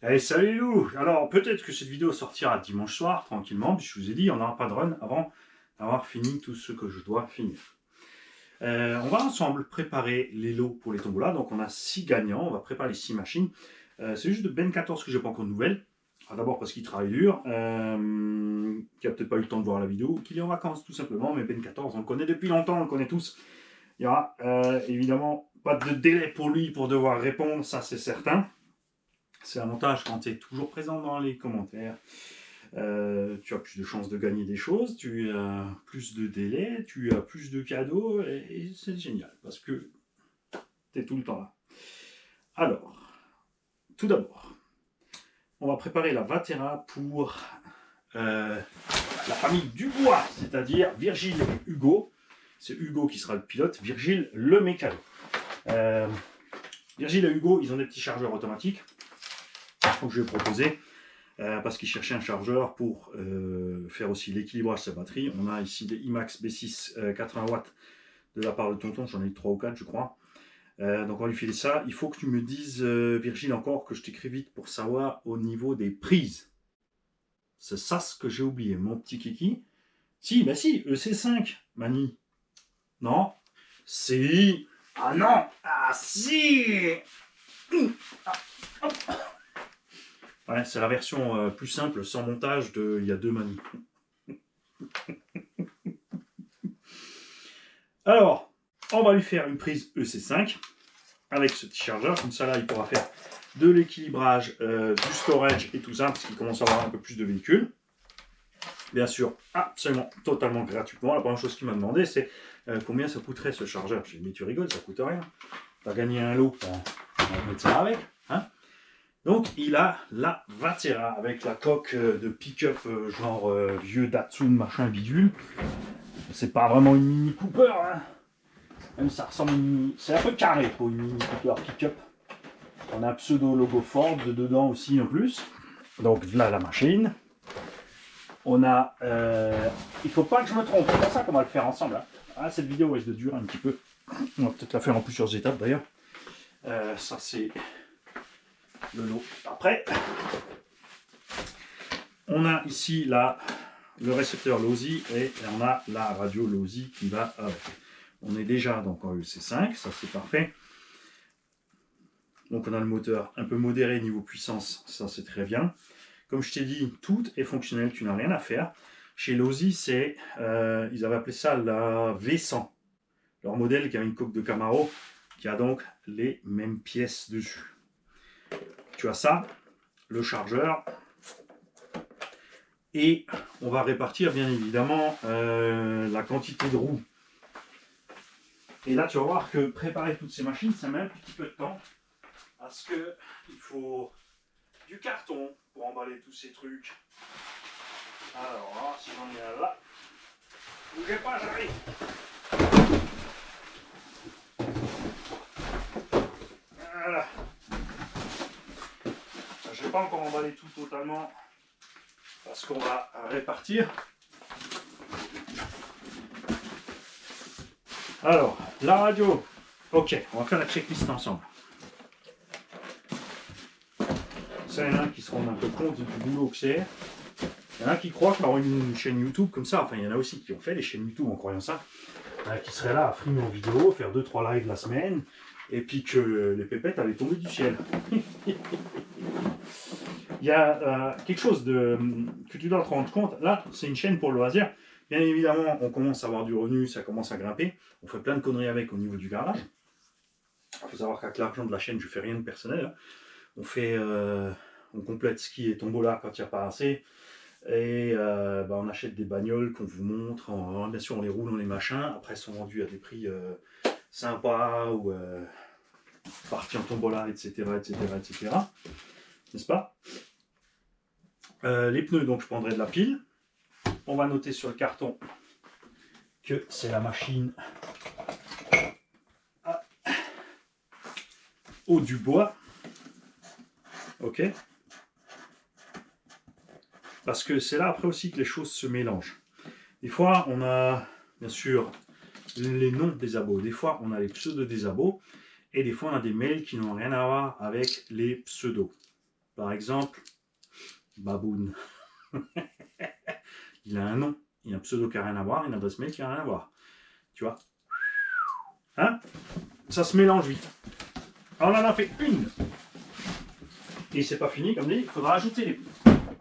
Hey, salut Lou. Alors peut-être que cette vidéo sortira dimanche soir, tranquillement, puis je vous ai dit, on n'aura pas de run avant d'avoir fini tout ce que je dois finir. On va ensemble préparer les lots pour les tombolas, donc on a 6 gagnants, on va préparer les 6 machines. C'est juste de Ben 14 que j'ai pas encore de nouvelles. D'abord parce qu'il travaille dur, qui a peut-être pas eu le temps de voir la vidéo, qu'il est en vacances tout simplement, mais Ben 14 on le connaît depuis longtemps, on le connaît tous. Il y aura évidemment pas de délai pour lui pour devoir répondre, ça c'est certain. C'est l'avantage quand tu es toujours présent dans les commentaires. Tu as plus de chances de gagner des choses, tu as plus de délais, tu as plus de cadeaux, et c'est génial parce que tu es tout le temps là. Alors, tout d'abord, on va préparer la Vatera pour la famille Dubois, c'est-à-dire Virgile et Hugo. C'est Hugo qui sera le pilote, Virgile le mécano. Virgile et Hugo, ils ont des petits chargeurs automatiques. Donc je vais proposer parce qu'ils cherchaient un chargeur pour faire aussi l'équilibrage de sa batterie. On a ici des IMAX B6 80 watts de la part de Tonton, j'en ai 3 ou 4 je crois. Donc on va lui filer ça. Il faut que tu me dises, Virgile, encore que je t'écris vite pour savoir au niveau des prises. C'est ça ce que j'ai oublié, mon petit kiki. Si, bah si, EC5, Mani. Non. Si. Ah non. Ah si. Ouais, c'est la version plus simple, sans montage, de il y a 2 Mani. Alors, on va lui faire une prise EC5 avec ce petit chargeur. Comme ça, là, il pourra faire de l'équilibrage, du storage et tout ça, parce qu'il commence à avoir un peu plus de véhicules. Bien sûr, absolument, totalement gratuitement. La première chose qu'il m'a demandé, c'est combien ça coûterait ce chargeur. J'ai dit, mais tu rigoles, ça coûte rien. Tu as gagné un lot, on va mettre ça avec. Hein. Donc, il a la Vatera avec la coque de pick-up genre vieux Datsun, machin bidule. C'est pas vraiment une Mini Cooper, hein. Même ça ressemble à une Mini... C'est un peu carré pour une Mini Cooper pick-up. On a un pseudo logo Ford dedans aussi en plus. Donc là la machine. On a... Il faut pas que je me trompe, c'est pour ça qu'on va le faire ensemble. Hein. Ah, cette vidéo risque de durer un petit peu. On va peut-être la faire en plusieurs étapes d'ailleurs. Ça c'est le lot. Après, on a ici le récepteur LOSI et on a la radio LOSI qui va avec. On est déjà donc en EC5, ça c'est parfait. Donc on a le moteur un peu modéré niveau puissance, ça c'est très bien. Comme je t'ai dit, tout est fonctionnel, tu n'as rien à faire. Chez LOSI, ils avaient appelé ça la V100. Leur modèle qui a une coque de Camaro, qui a donc les mêmes pièces dessus. Tu as ça, le chargeur, et on va répartir bien évidemment la quantité de roues. Et là, tu vas voir que préparer toutes ces machines, ça met un petit peu de temps, parce qu'il faut du carton pour emballer tous ces trucs. Alors, si j'en ai un là, bougez pas, j'arrive. Voilà. Je vais pas encore emballer tout totalement, parce qu'on va répartir. Alors, la radio. Ok, on va faire la checklist ensemble. Ça, il y en a qui se rendent un peu compte du boulot que c'est. Il y en a qui croient qu'avoir une chaîne YouTube comme ça, enfin il y en a aussi qui ont fait des chaînes YouTube en croyant ça, qui seraient là à filmer en vidéo, faire 2-3 lives la semaine, et puis que les pépettes allaient tomber du ciel. Il y a quelque chose que tu dois te rendre compte. Là, c'est une chaîne pour le loisir. Bien évidemment, on commence à avoir du revenu, ça commence à grimper. On fait plein de conneries avec au niveau du garage. Il faut savoir qu'avec l'argent de la chaîne, je ne fais rien de personnel. Hein. On complète ski et tombola quand il n'y a pas assez. Et on achète des bagnoles qu'on vous montre. Bien sûr, on les roule, on les machins. Après, elles sont vendues à des prix sympas ou parties en tombola, etc., etc., etc. N'est-ce pas? Les pneus, donc je prendrai de la pile. On va noter sur le carton que c'est la machine au Dubois. Ok. Parce que c'est là après aussi que les choses se mélangent. Des fois, on a bien sûr les noms des abos. Des fois, on a les pseudos des abos. Et des fois, on a des mails qui n'ont rien à voir avec les pseudos. Par exemple, Baboun. Il a un nom, il a un pseudo qui n'a rien à voir, une adresse mail qui n'a rien à voir. Tu vois? Hein? Ça se mélange vite. Alors, on en a fait une. Et c'est pas fini, comme dit, il faudra ajouter les pneus.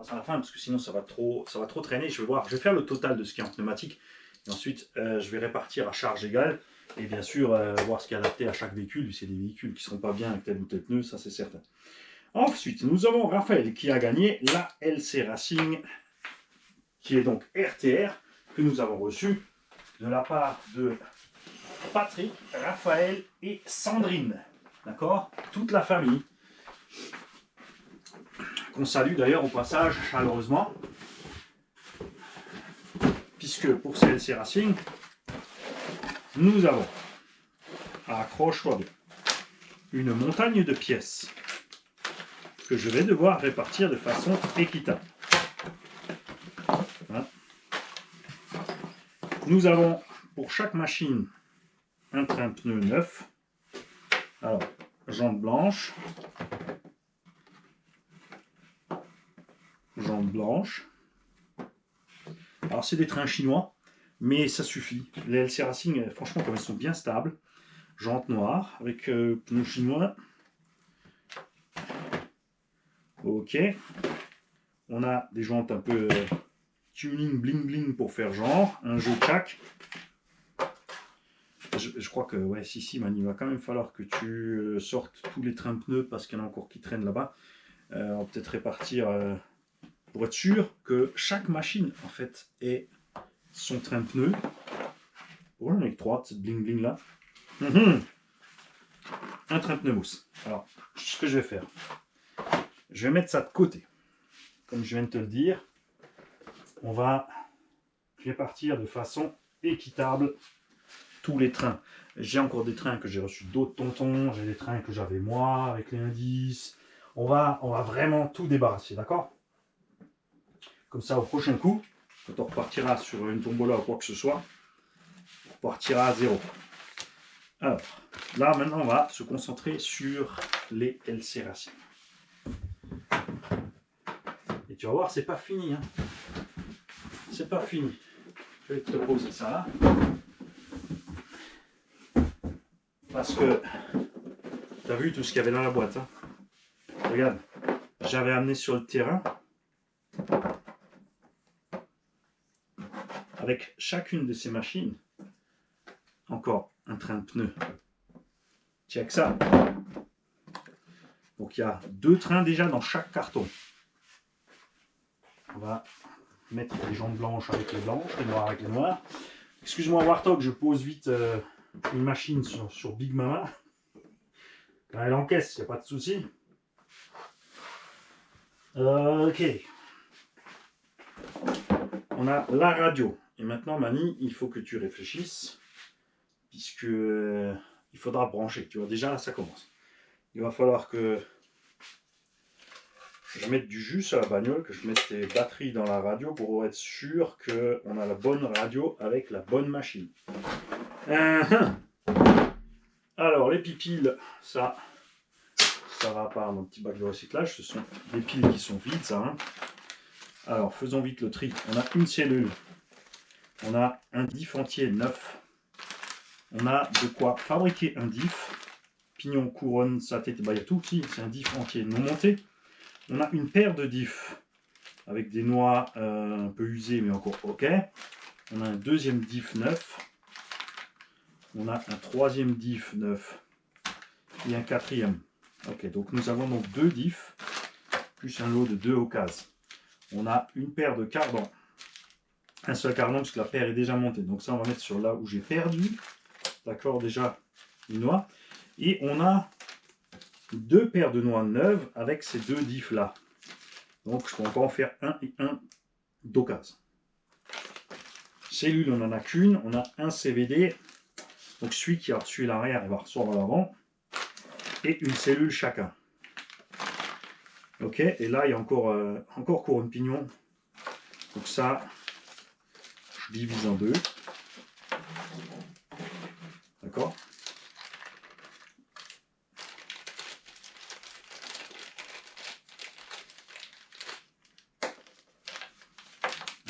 À la fin, parce que sinon ça va trop traîner. Je vais faire le total de ce qui est en pneumatique. Et ensuite, je vais répartir à charge égale. Et bien sûr, voir ce qui est adapté à chaque véhicule. C'est des véhicules qui ne seront pas bien avec tel ou tel pneu, ça c'est certain. Ensuite, nous avons Raphaël qui a gagné la LC Racing, qui est donc RTR, que nous avons reçue de la part de Patrick, Raphaël et Sandrine. D'accord? Toute la famille. Qu'on salue d'ailleurs au passage chaleureusement. Puisque pour ces LC Racing, nous avons, accroche-toi bien, une montagne de pièces que je vais devoir répartir de façon équitable. Voilà. Nous avons pour chaque machine un train pneu neuf. Alors, jante blanche. Jante blanche. Alors, c'est des trains chinois, mais ça suffit. Les LC Racing, franchement, comme elles sont bien stables. Jante noire avec pneus chinois. Ok. On a des jantes un peu tuning bling bling pour faire genre. Un jeu tchac. Je crois que, ouais, si, man, il va quand même falloir que tu sortes tous les trains pneus parce qu'il y en a encore qui traînent là-bas. On va peut-être répartir pour être sûr que chaque machine, en fait, ait son train pneu. Oh, j'en ai que 3, cette bling bling là. Un train pneu mousse. Alors, ce que je vais faire, je vais mettre ça de côté. Comme je viens de te le dire, on va répartir de façon équitable tous les trains. J'ai encore des trains que j'ai reçus d'autres tontons, j'ai des trains que j'avais moi avec les indices. On va vraiment tout débarrasser, d'accord? Comme ça, au prochain coup, quand on repartira sur une tombola ou quoi que ce soit, on partira à zéro. Alors, là maintenant, on va se concentrer sur les LC Racing. Et tu vas voir, c'est pas fini. Hein. C'est pas fini. Je vais te poser ça là. Parce que tu as vu tout ce qu'il y avait dans la boîte. Hein. Regarde, j'avais amené sur le terrain avec chacune de ces machines encore un train de pneus. Check ça. Donc il y a 2 trains déjà dans chaque carton. On va mettre les jantes blanches avec les blanches, les noirs avec les noirs. Excuse-moi Warthog, je pose vite une machine sur Big Mama. Quand elle encaisse, il n'y a pas de souci. Ok. On a la radio. Et maintenant, Mani, il faut que tu réfléchisses. Puisque il faudra brancher. Tu vois, déjà là, ça commence. Il va falloir que je mette du jus sur la bagnole, que je mette les batteries dans la radio pour être sûr qu'on a la bonne radio avec la bonne machine. Alors, les pipiles, ça va pas dans le petit bac de recyclage. Ce sont des piles qui sont vides, ça. Hein. Alors, faisons vite le tri. On a une cellule. On a un diff entier neuf. On a de quoi fabriquer un diff. Pignon, couronne, ça tête, bah, il y a tout aussi. C'est un diff entier non monté. On a une paire de diffs avec des noix un peu usées, mais encore ok. On a un deuxième diff neuf. On a un troisième diff neuf. Et un quatrième. Ok, donc nous avons donc 2 diffs, plus un lot de 2 occasions. On a une paire de cardans. Un seul cardan, puisque la paire est déjà montée. Donc ça, on va mettre sur là où j'ai perdu. D'accord, déjà une noix. Et on a 2 paires de noix neuves avec ces 2 diffs là. Donc je peux encore en faire un et un d'occasion. Cellule, on n'en a qu'une. On a un CVD. Donc celui qui a reçu l'arrière, il va recevoir l'avant. Et une cellule chacun. Ok, et là il y a encore couronne pignon. Donc ça, je divise en 2. D'accord.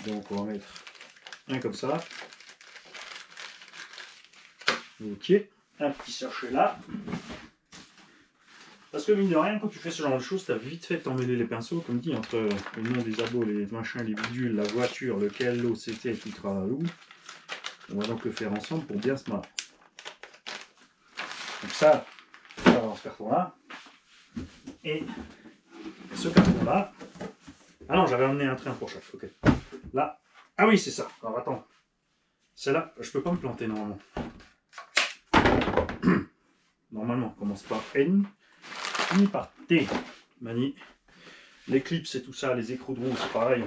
Donc on va mettre un comme ça. Ok, un petit sachet là. Parce que mine de rien, quand tu fais ce genre de choses, tu as vite fait t'emmêler les pinceaux, comme dit, entre le nom des abos, les machins, les bidules, la voiture, lequel lot c'était, tout tralalou. On va donc le faire ensemble pour bien se marrer. Donc ça va dans ce carton-là. Et ce carton-là. Ah non, j'avais emmené un train pour chaque. Ok. Là. Ah oui, c'est ça. Alors attends. Celle-là, je peux pas me planter normalement. Normalement, on commence par N. Fini par T. Mani. Les clips et tout ça, les écrous de roue, c'est pareil,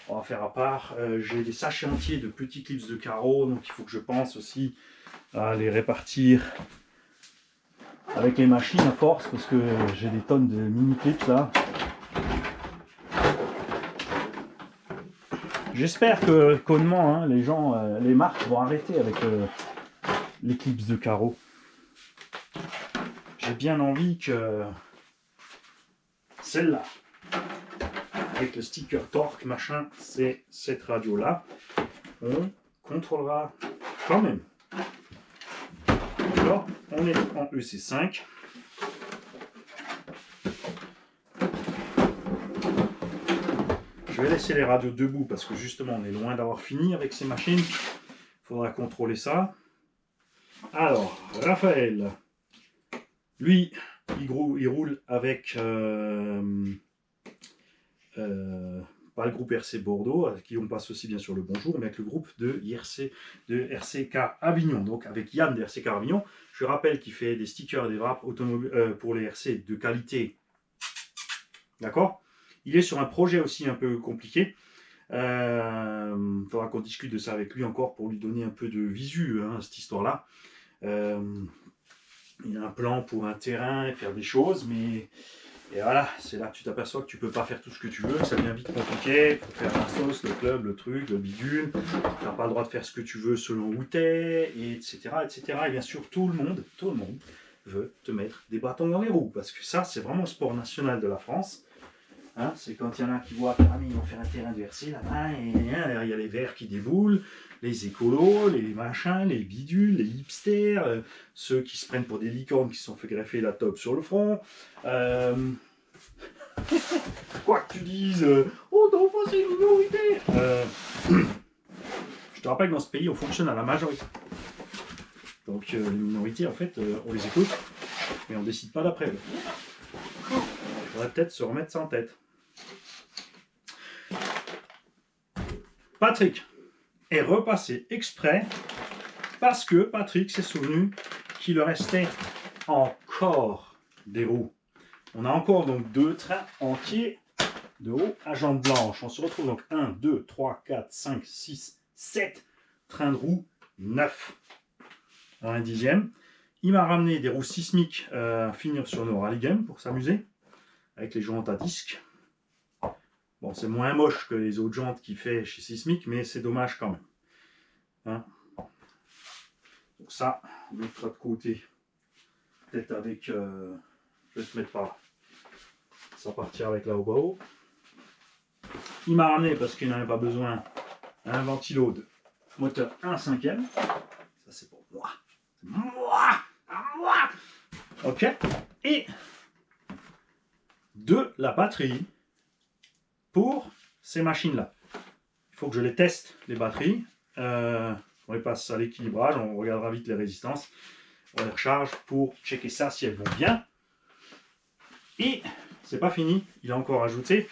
on va faire à part. J'ai des sachets entiers de petits clips de carreaux, donc il faut que je pense aussi à les répartir avec les machines à force, parce que j'ai des tonnes de mini clips là. J'espère que connement, hein, les gens, les marques vont arrêter avec les clips de carreaux. J'ai bien envie que celle-là, avec le sticker torque, machin, c'est cette radio-là, on contrôlera quand même. Alors, on est en EC5. Je vais laisser les radios debout parce que justement, on est loin d'avoir fini avec ces machines. Il faudra contrôler ça. Alors, Raphaël, lui, il roule avec... pas le groupe RC Bordeaux, avec qui on passe aussi bien sûr le bonjour, mais avec le groupe de RCK Avignon, donc avec Yann de RCK Avignon. Je rappelle qu'il fait des stickers et des wraps automobiles pour les RC de qualité. D'accord. Il est sur un projet aussi un peu compliqué. Il faudra qu'on discute de ça avec lui encore pour lui donner un peu de visu, hein, cette histoire-là. Il a un plan pour un terrain et faire des choses, mais... Et voilà, c'est là que tu t'aperçois que tu peux pas faire tout ce que tu veux, que ça devient vite compliqué, il faut faire la sauce, le club, le truc, le bidule, tu n'as pas le droit de faire ce que tu veux selon où t'es, etc., etc. Et bien sûr, tout le monde veut te mettre des bâtons dans les roues, parce que ça, c'est vraiment le sport national de la France. Hein, c'est quand il y en a qui voient que ils vont faire un terrain de RC là-bas, et il y a les verts qui déboulent, les écolos, les machins, les bidules, les hipsters, ceux qui se prennent pour des licornes qui se sont fait greffer la top sur le front. Quoi que tu dises, oh non, c'est une minorité. Je te rappelle que dans ce pays, on fonctionne à la majorité. Donc les minorités, en fait, on les écoute, mais on décide pas d'après eux. Il faudrait peut-être se remettre ça en tête. Patrick est repassé exprès parce que Patrick s'est souvenu qu'il restait encore des roues. On a encore donc 2 trains entiers de roues à jambes blanches. On se retrouve donc 1, 2, 3, 4, 5, 6, 7 trains de roues neufs en un dixième. Il m'a ramené des roues sismiques à finir sur nos rally games pour s'amuser avec les jantes à disque. Bon, c'est moins moche que les autres jantes qu'il fait chez Sismic, mais c'est dommage quand même. Hein, donc ça, on mettra de côté. Peut-être avec... je vais te mettre par là. Ça partira avec la haut. Il m'a ramené, parce qu'il n'en avait pas besoin, un ventilo de moteur 1/5. Ça, c'est pour moi. C'est moi. À moi. Ok. Et de la batterie pour ces machines-là. Il faut que je les teste, les batteries. On les passe à l'équilibrage, on regardera vite les résistances. On les recharge pour checker ça si elles vont bien. Et c'est pas fini, il a encore ajouté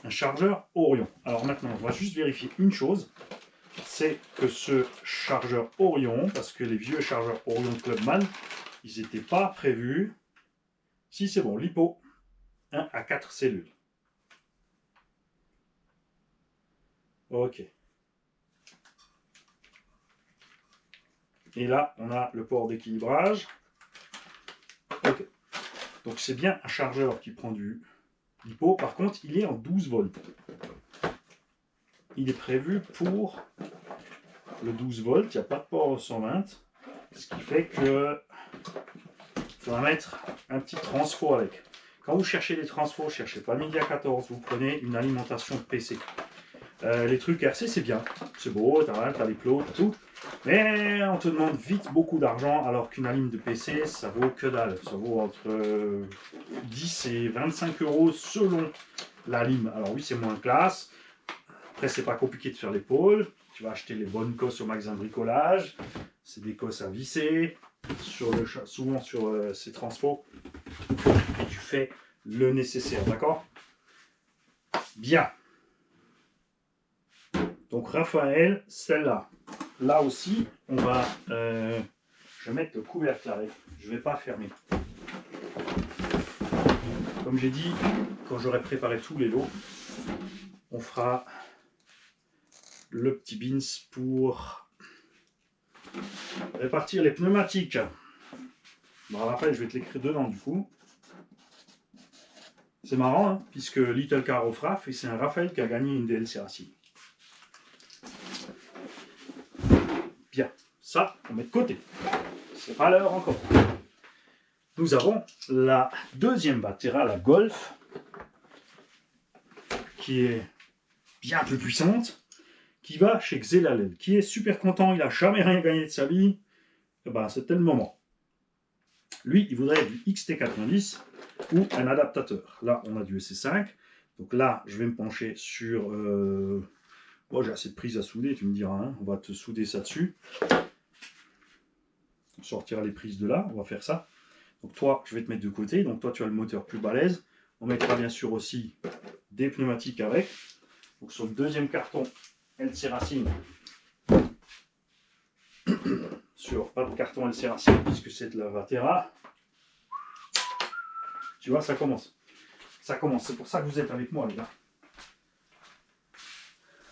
un chargeur Orion. Alors maintenant, on va juste vérifier une chose. C'est que ce chargeur Orion, parce que les vieux chargeurs Orion de Clubman, ils n'étaient pas prévus. Si c'est bon, LiPo 1 à 4 cellules. Ok. Et là, on a le port d'équilibrage. Ok. Donc c'est bien un chargeur qui prend du LiPo. Par contre, il est en 12 volts. Il est prévu pour le 12 volts. Il n'y a pas de port 120. Ce qui fait que il faudra mettre un petit transfo avec. Quand vous cherchez des transfos, cherchez pas Media 14. Vous prenez une alimentation PC. Les trucs RC, c'est bien. C'est beau, t'as les plots, t'as tout. Mais on te demande vite beaucoup d'argent, alors qu'une lime de PC, ça vaut que dalle. Ça vaut entre 10 et 25 euros selon la lime. Alors oui, c'est moins classe. Après, c'est pas compliqué de faire l'épaule. Tu vas acheter les bonnes cosses au magasin de bricolage. C'est des cosses à visser, souvent sur ces transpos. Et tu fais le nécessaire, d'accord? Bien. Donc Raphaël, celle-là. Là aussi, on va... je vais mettre le couvercle avec. Je ne vais pas fermer. Comme j'ai dit, quand j'aurai préparé tous les lots, on fera le petit bins pour répartir les pneumatiques. Bon, Raphaël, je vais te l'écrire dedans du coup. C'est marrant, hein, puisque Little Car of Raph, et c'est un Raphaël qui a gagné une DLC Racing. Bien, ça, on met de côté. C'est pas l'heure encore. Nous avons la deuxième Batera, la Golf, qui est bien plus puissante, qui va chez Xelalel, qui est super content, il n'a jamais rien gagné de sa vie. Et ben, c'était le moment. Lui, il voudrait du XT90 ou un adaptateur. Là, on a du SC5. Donc là, je vais me pencher sur... Bon, j'ai assez de prises à souder, tu me diras. Hein, on va te souder ça dessus. On sortira les prises de là, on va faire ça. Donc toi, je vais te mettre de côté. Donc toi, tu as le moteur plus balèze. On mettra bien sûr aussi des pneumatiques avec. Donc sur le deuxième carton LC Racing, sur pas de carton LC Racing puisque c'est de la Batera. Tu vois, ça commence. Ça commence. C'est pour ça que vous êtes avec moi, les gars.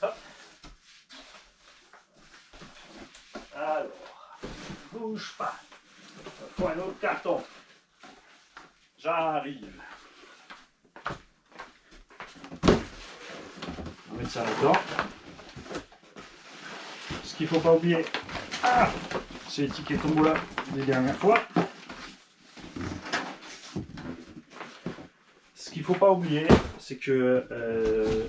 Hop. Alors, bouge pas. Il faut un autre carton. J'arrive. On va mettre ça là-dedans. Ce qu'il ne faut pas oublier, c'est les tickets tombola des dernières fois. Ce qu'il ne faut pas oublier, c'est que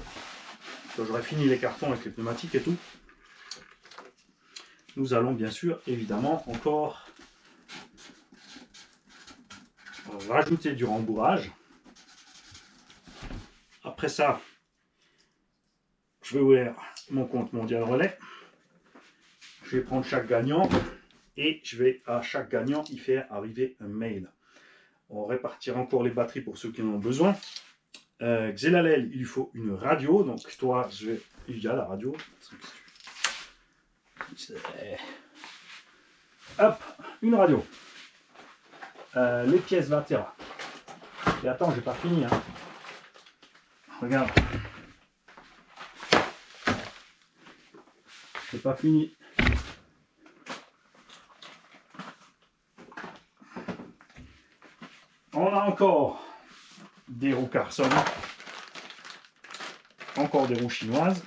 quand j'aurai fini les cartons avec les pneumatiques et tout, nous allons bien sûr évidemment encore rajouter du rembourrage. Après ça, je vais ouvrir mon compte mondial relais. Je vais prendre chaque gagnant et je vais à chaque gagnant y faire arriver un mail. On répartira encore les batteries pour ceux qui en ont besoin. Xelalel, il lui faut une radio. Donc toi, il y a la radio. Hop, une radio. Les pièces Batera. Et attends, j'ai pas fini. Hein. Regarde. C'est pas fini. On a encore des roues Carson, encore des roues chinoises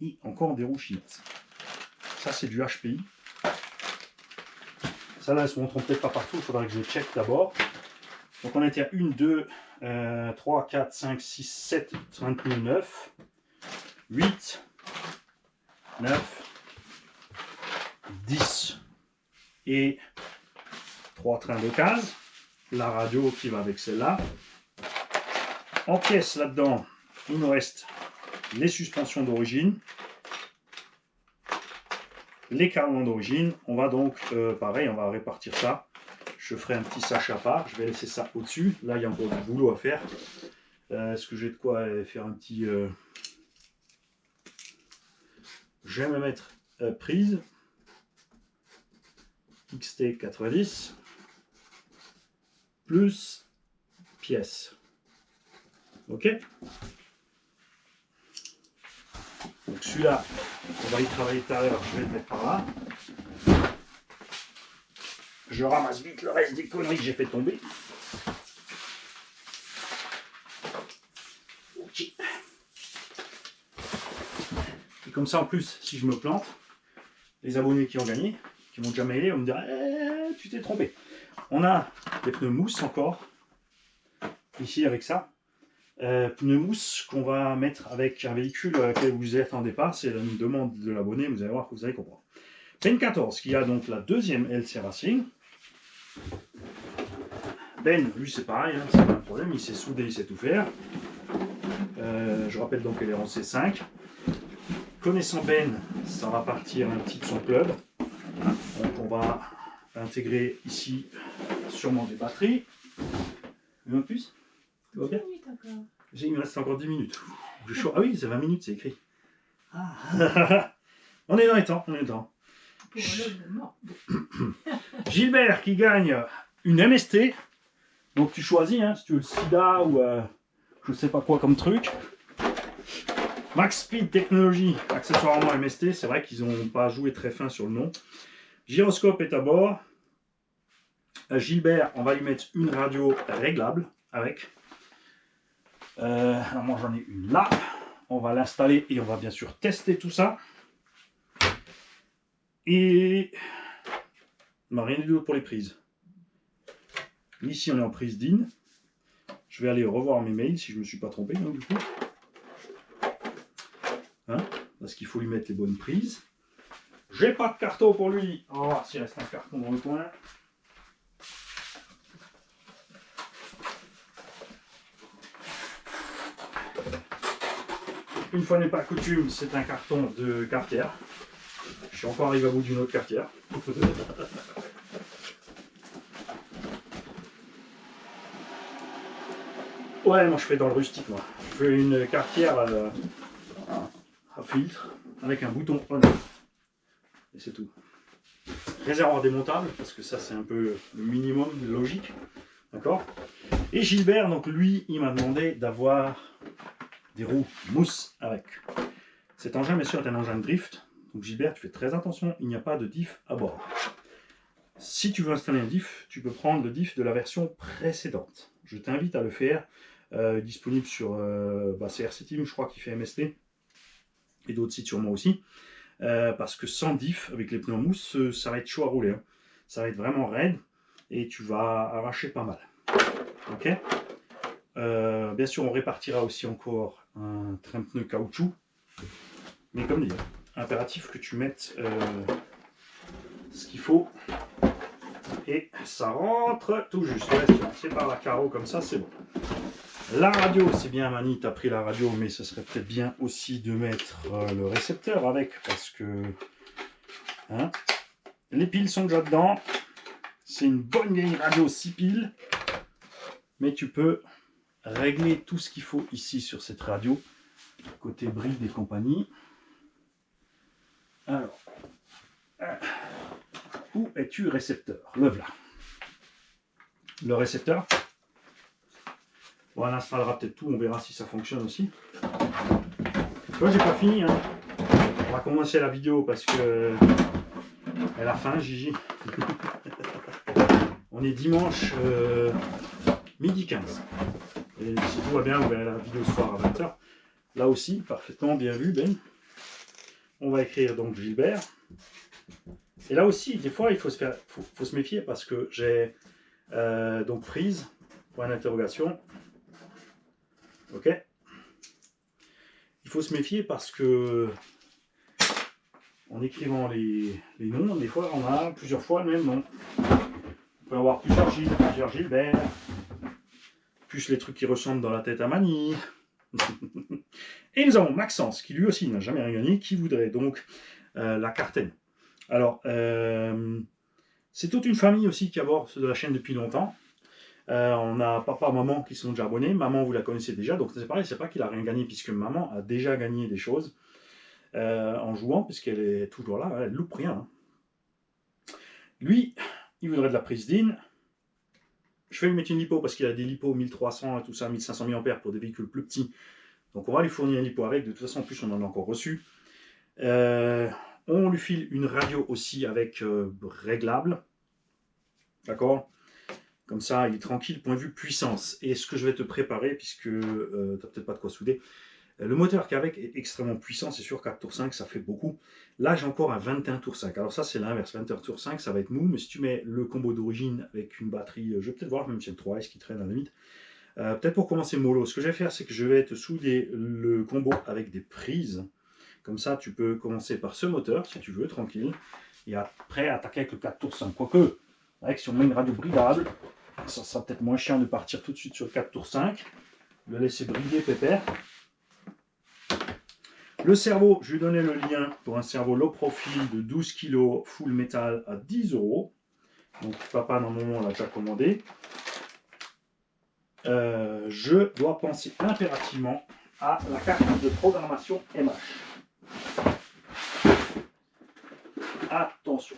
et encore des roues chinoises. Ça, c'est du HPI. Ça, là, elles ne se montreront peut-être pas partout. Il faudra que je check d'abord. Donc, on était à 1, 2, 3, 4, 5, 6, 7, 29, 8, 9, 10 et 3 trains de case. La radio qui va avec celle-là. En pièces là-dedans, il nous reste les suspensions d'origine, les carrelons d'origine. On va donc, pareil, on va répartir ça. Je ferai un petit sac à part. Je vais laisser ça au-dessus. Là, il y a encore du boulot à faire. Est-ce que j'ai de quoi faire un petit... Je vais me mettre prise XT90 plus pièces. Ok. Donc celui-là, on va y travailler tout à l'heure. Je vais le mettre par là. Je ramasse vite le reste des conneries que j'ai fait tomber. Ok. Et comme ça, en plus, si je me plante, les abonnés qui ont gagné, qui m'ont déjà mailé, vont me dire tu t'es trompé. On a des pneus mousse encore, ici avec ça. pneus mousse qu'on va mettre avec un véhicule que vous attendez pas. C'est une demande de l'abonné, vous allez voir que vous allez comprendre. Ben 14 qui a donc la deuxième LC Racing. Ben, lui c'est pareil, hein, c'est pas un problème, il sait souder, il sait tout faire. Je rappelle donc qu'elle est en C5. Connaissant Ben, ça va partir un petit de son club. Donc on va intégrer ici sûrement des batteries. Une plus? Tout va bien? Il me reste encore 10 minutes. Ah oui, c'est 20 minutes, c'est écrit. Ah. On est dans les temps, on est dans les temps. Gilbert qui gagne une MST. Donc tu choisis, hein, si tu veux le SIDA ou je sais pas quoi comme truc. Max Speed Technology, accessoirement MST. C'est vrai qu'ils n'ont pas joué très fin sur le nom. Gyroscope est à bord. Gilbert, on va lui mettre une radio réglable avec. Moi j'en ai une là. On va l'installer et on va bien sûr tester tout ça. Et rien du tout pour les prises. Ici on est en prise DIN. Je vais aller revoir mes mails si je ne me suis pas trompé, hein, du coup. Hein, parce qu'il faut lui mettre les bonnes prises. J'ai pas de carton pour lui. On va voir s'il reste un carton dans le coin. Une fois n'est pas coutume, c'est un carton de cafetière. Je suis encore arrivé à bout d'une autre cafetière. Ouais, moi je fais dans le rustique, moi. Je fais une cafetière à filtre avec un bouton on. Et c'est tout. Réservoir démontable, parce que ça c'est un peu le minimum de logique. D'accord? Et Gilbert, donc lui, il m'a demandé d'avoir des roues mousse avec. Cet engin, bien sûr, est un engin de drift. Donc Gilbert, tu fais très attention, il n'y a pas de diff à bord. Si tu veux installer un diff, tu peux prendre le diff de la version précédente. Je t'invite à le faire. Disponible sur CRC Team, je crois qu'il fait MST. Et d'autres sites sûrement aussi. Parce que sans diff, avec les pneus en mousse, ça va être chaud à rouler. Hein. Ça va être vraiment raide. Et tu vas arracher pas mal. Ok. Bien sûr, on répartira aussi encore un train pneu caoutchouc. Mais comme dit, impératif que tu mettes ce qu'il faut. Et ça rentre tout juste. C'est par la carreau comme ça, c'est bon. La radio, c'est bien Mani, tu as pris la radio, mais ce serait peut-être bien aussi de mettre le récepteur avec, parce que hein, les piles sont déjà dedans. C'est une bonne vieille radio 6 piles, mais tu peux régler tout ce qu'il faut ici sur cette radio, côté bride et compagnie. Alors, où es-tu récepteur? Le voilà. Le récepteur. Bon, on installera peut-être tout, on verra si ça fonctionne aussi. Moi, j'ai pas fini. Hein. On va commencer la vidéo parce que elle a faim, Gigi. On est dimanche midi 15. Et si tout va bien, on verra la vidéo ce soir à 20h. Là aussi, parfaitement bien vu, Ben. On va écrire donc Gilbert. Et là aussi, des fois, il faut se méfier parce que j'ai donc prise, point d'interrogation. Ok. Il faut se méfier parce que en écrivant les noms, des fois, on a plusieurs fois le même nom. On peut avoir plusieurs Gilles, plusieurs Gilbert, plus les trucs qui ressemblent dans la tête à Mani. Et nous avons Maxence, qui lui aussi n'a jamais rien gagné, qui voudrait donc la Carten. Alors, c'est toute une famille aussi qui aborde de la chaîne depuis longtemps. On a papa, maman qui sont déjà abonnés. Maman, vous la connaissez déjà, donc c'est pareil, c'est pas qu'il a rien gagné, puisque maman a déjà gagné des choses en jouant, puisqu'elle est toujours là, elle loupe rien. Hein. Lui, il voudrait de la prise DIN. Je vais lui mettre une lipo parce qu'il a des lipos 1300 et tout ça, 1500 mAh pour des véhicules plus petits. Donc on va lui fournir un lipo avec. De toute façon, en plus, on en a encore reçu. On lui file une radio aussi avec réglable. D'accord? Comme ça, il est tranquille, point de vue puissance. Et ce que je vais te préparer, puisque tu n'as peut-être pas de quoi souder, le moteur qu'il y a avec est extrêmement puissant. C'est sûr, 4 tours 5, ça fait beaucoup. Là, j'ai encore un 21 tours 5. Alors ça, c'est l'inverse. 21 tours 5, ça va être mou. Mais si tu mets le combo d'origine avec une batterie, je vais peut-être voir, même si c'est le 3S qui traîne à la limite, Peut-être pour commencer mollo, ce que je vais faire, c'est que je vais te souder le combo avec des prises. Comme ça, tu peux commencer par ce moteur, si tu veux, tranquille. Et après, attaquer avec le 4 tours 5. Quoique, avec si on met une radio bridable, ça sera peut-être moins chiant de partir tout de suite sur le 4 tours 5. Le laisser brider pépère. Le cerveau, je lui donnais le lien pour un cerveau low profil de 12 kg full métal à 10 €. Donc papa dans le moment l'a déjà commandé. Je dois penser impérativement à la carte de programmation MH. Attention.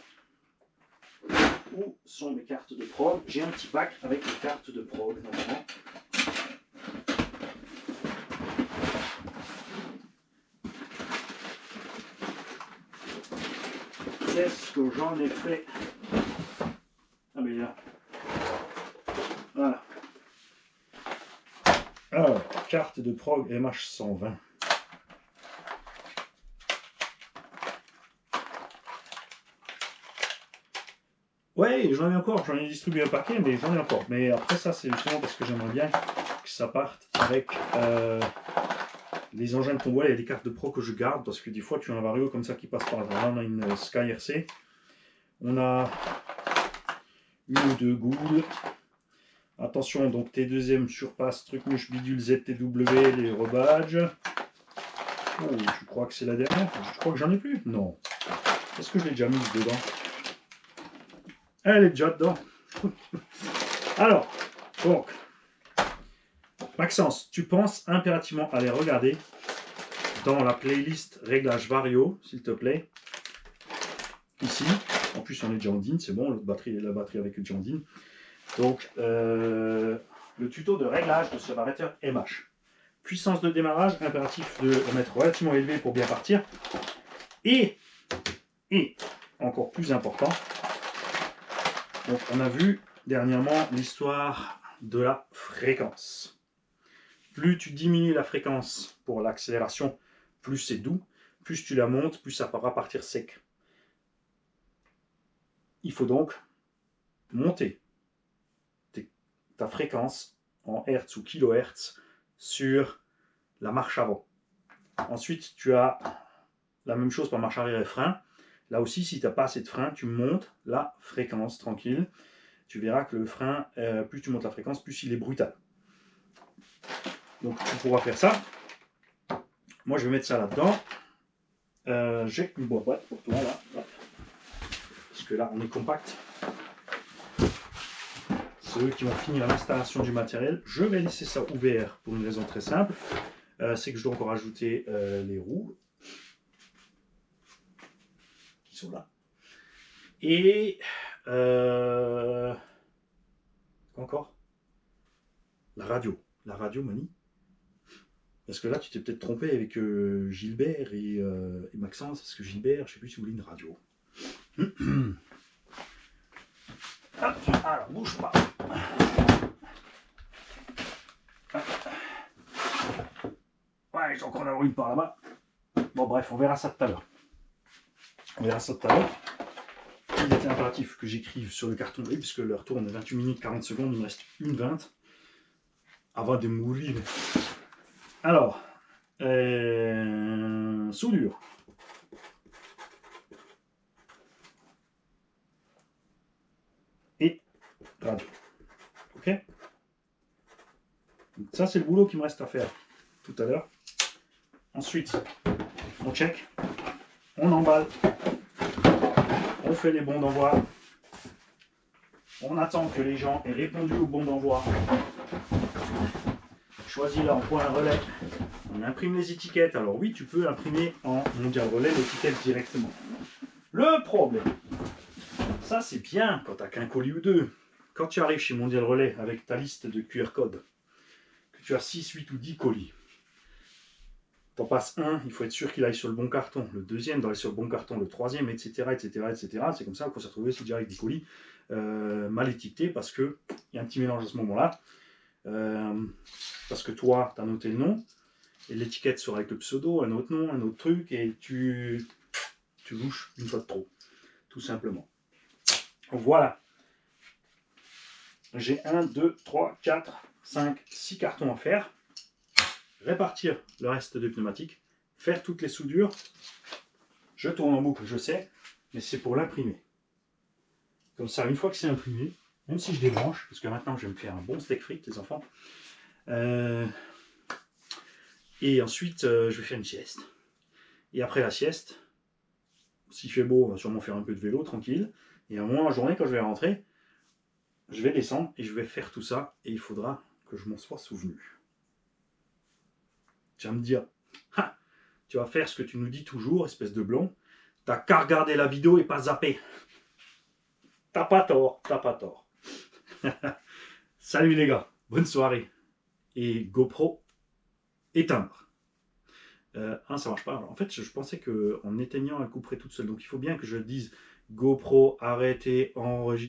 Où sont mes cartes de prog? J'ai un petit pack avec les cartes de prog normalement. Qu'est-ce que j'en ai fait? Ah mais là. Voilà. Alors, carte de prog MH120. Ouais, j'en ai encore, j'en ai distribué un paquet, mais j'en ai encore. Mais après ça, c'est justement parce que j'aimerais bien que ça parte avec les engins de convoi. Il y a des cartes de pro que je garde, parce que des fois, tu as un vario comme ça qui passe par là. Là, on a une Sky RC. On a une ou deux goules. Attention, donc T2M surpasse, truc mouche bidule ZTW, les rebadges. Oh, je crois que c'est la dernière. Je crois que j'en ai plus. Non. Est-ce que je l'ai déjà mise dedans? Elle est déjà dedans. Alors, donc, Maxence, tu penses impérativement aller regarder dans la playlist réglage vario, s'il te plaît. Ici. En plus, on est déjà en DIN, c'est bon, la batterie avec le DIN. Donc, le tuto de réglage de ce variateur MH. Puissance de démarrage, impératif de le mettre relativement élevé pour bien partir. Et encore plus important, donc on a vu dernièrement l'histoire de la fréquence. Plus tu diminues la fréquence pour l'accélération, plus c'est doux. Plus tu la montes, plus ça va partir sec. Il faut donc monter ta fréquence en Hertz ou kilohertz sur la marche avant. Ensuite, tu as la même chose pour marche arrière et frein. Là aussi, si tu n'as pas assez de frein, tu montes la fréquence tranquille. Tu verras que le frein, plus tu montes la fréquence, plus il est brutal. Donc tu pourras faire ça. Moi, je vais mettre ça là-dedans. J'ai une boîte pour toi là. Parce que là, on est compact. Ceux qui vont finir l'installation du matériel, je vais laisser ça ouvert pour une raison très simple. C'est que je dois encore ajouter les roues qui sont là. Et encore la radio Mani. Parce que là, tu t'es peut-être trompé avec Gilbert et Maxence, parce que Gilbert, je ne sais plus si vous voulez une radio. Hop, alors, bouge pas. Ouais, j'ai encore une par là-bas. Bon, bref, on verra ça tout à l'heure. Il était impératif que j'écrive sur le carton, puisque l'heure tourne 28 minutes 40 secondes, il me reste une 20 avant de mourir. Alors, soudure. Et radio. Ok? Donc ça, c'est le boulot qui me reste à faire tout à l'heure. Ensuite, on check, on emballe, on fait les bons d'envoi, on attend que les gens aient répondu au bon d'envoi, choisis leur point relais, on imprime les étiquettes. Alors oui, tu peux imprimer en mondial relais l'étiquette directement. Le problème, ça c'est bien quand tu n'as qu'un colis ou deux. Quand tu arrives chez Mondial Relais avec ta liste de QR code, que tu as 6, 8 ou 10 colis, t'en passes un, il faut être sûr qu'il aille sur le bon carton. Le deuxième doit aller sur le bon carton. Le troisième, etc. C'est comme ça qu'on s'est retrouvé aussi direct des colis mal étiquetés parce qu'il y a un petit mélange à ce moment-là. Parce que toi, tu as noté le nom et l'étiquette sera avec le pseudo, un autre nom, un autre truc et tu louches une fois de trop. Tout simplement. Voilà. J'ai 1, 2, 3, 4, 5, 6 cartons à faire, répartir le reste de pneumatique, faire toutes les soudures. Je tourne en boucle, je sais, mais c'est pour l'imprimer. Comme ça, une fois que c'est imprimé, même si je débranche, parce que maintenant je vais me faire un bon steak frites, les enfants, et ensuite je vais faire une sieste. Et après la sieste, s'il fait beau, on va sûrement faire un peu de vélo, tranquille. Et à un moment de la journée, quand je vais rentrer, je vais descendre et je vais faire tout ça. Et il faudra que je m'en sois souvenu. Tu vas me dire, ah, tu vas faire ce que tu nous dis toujours, espèce de blond. T'as qu'à regarder la vidéo et pas zapper. T'as pas tort, t'as pas tort. Salut les gars, bonne soirée. Et GoPro, éteindre. Ça marche pas. Alors, en fait, je pensais qu'en éteignant, elle couperait toute seule. Donc il faut bien que je dise GoPro, arrêtez, enregistrer.